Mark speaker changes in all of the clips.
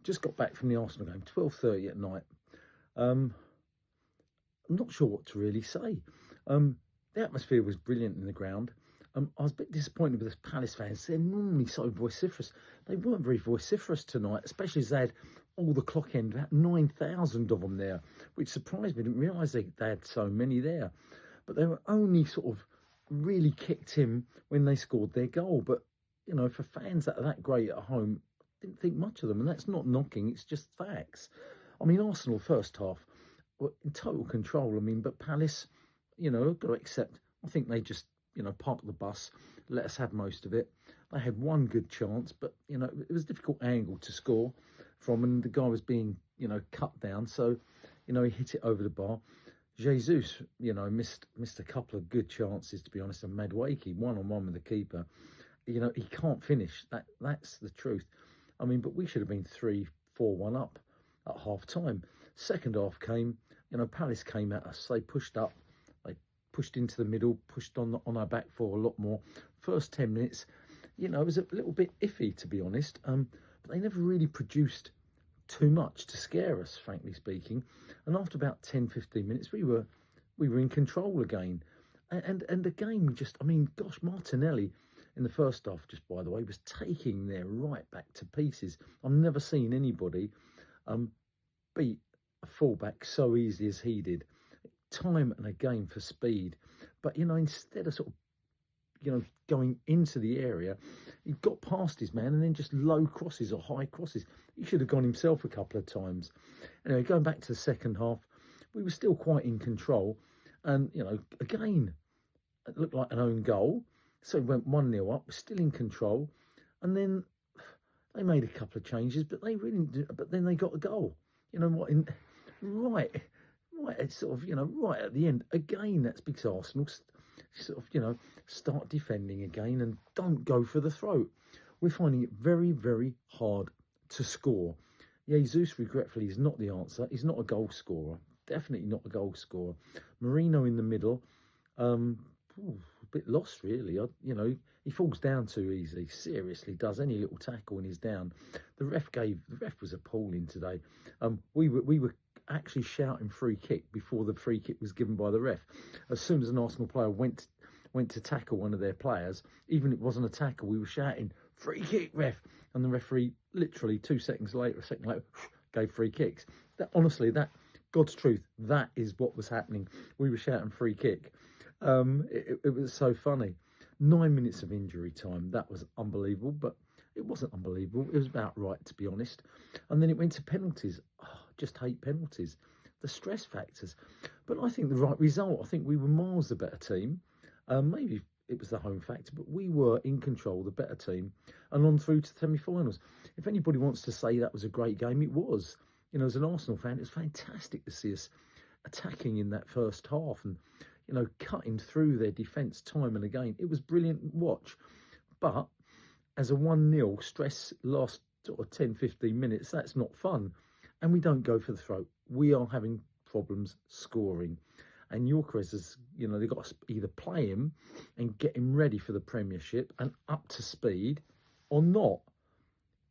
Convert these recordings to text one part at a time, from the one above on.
Speaker 1: Just got back from the Arsenal game, 12:30 at night. I'm not sure what to really say. The atmosphere was brilliant in the ground. I was a bit disappointed with the Palace fans. They're normally so vociferous. They weren't very vociferous tonight, especially as they had all the clock end, about 9,000 of them there, which surprised me. I didn't realise they had so many there. But they were only sort of really kicked in when they scored their goal. But, you know, for fans that are that great at home, didn't think much of them. And that's not knocking, it's just facts. I mean, Arsenal first half were in total control. I mean, but Palace, you know, got to accept, I think they just, you know, parked the bus, let us have most of it. They had one good chance, but, you know, it was a difficult angle to score from, and the guy was being, you know, cut down. So, you know, he hit it over the bar. Jesus, you know, missed a couple of good chances, to be honest, and Madueke, one-on-one with the keeper. You know, he can't finish. That's the truth. I mean, but we should have been 3-4-1 up at half-time. Second half came, you know, Palace came at us. They pushed up. They pushed into the middle, pushed on our back four a lot more. First 10 minutes, you know, it was a little bit iffy, to be honest. But they never really produced too much to scare us, frankly speaking. And after about 10-15 minutes, we were in control again. And again, we just, I mean, gosh, Martinelli in the first half, just by the way, was taking their right back to pieces. I've never seen anybody beat a fullback so easy as he did. Time and again for speed. But, you know, instead of sort of, you know, going into the area, he got past his man and then just low crosses or high crosses. He should have gone himself a couple of times. Anyway, going back to the second half, we were still quite in control. And, you know, again, it looked like an own goal. So we went 1-0 up, we're still in control. And then they made a couple of changes, but they really didn't. But then they got a goal. You know what? Right, it's sort of, you know, right at the end. Again, that's because Arsenal sort of, you know, start defending again and don't go for the throat. We're finding it very, very hard to score. Jesus, regretfully, is not the answer. He's not a goal scorer. Definitely not a goal scorer. Marino in the middle, a bit lost, really. You know, he falls down too easy. Seriously, does any little tackle and he's down. The ref was appalling today. We were actually shouting free kick before the free kick was given by the ref. As soon as an Arsenal player went to tackle one of their players, even if it wasn't a tackle, we were shouting free kick, ref, and the referee literally 2 seconds later, a second later, gave free kicks. Honestly, God's truth, that is what was happening. We were shouting free kick. It was so funny. 9 minutes of injury time. That was unbelievable, but it wasn't unbelievable. It was about right, to be honest. And then it went to penalties. Oh, just hate penalties. The stress factors. But I think the right result. I think we were miles the better team. Maybe it was the home factor, but we were in control, the better team, and on through to the semi-finals. If anybody wants to say that was a great game, it was. You know, as an Arsenal fan, it was fantastic to see us attacking in that first half and, you know, cutting through their defence time and again. It was brilliant to watch. But as a 1-0 stress last sort of 10-15 minutes, that's not fun. And we don't go for the throat. We are having problems scoring. And Yorkers has, you know, they've got to either play him and get him ready for the Premiership and up to speed or not.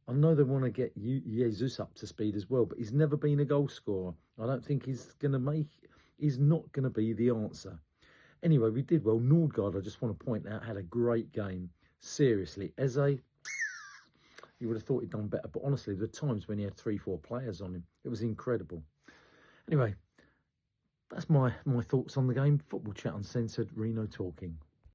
Speaker 1: I know they want to get Jesus up to speed as well, but he's never been a goal scorer. I don't think he's not going to be the answer. Anyway, we did well. Nordgaard, I just want to point out, had a great game. Seriously, Eze, you would have thought he'd done better. But honestly, there were times when he had 3-4 players on him. It was incredible. Anyway, that's my thoughts on the game. Football Chat Uncensored, Reno talking.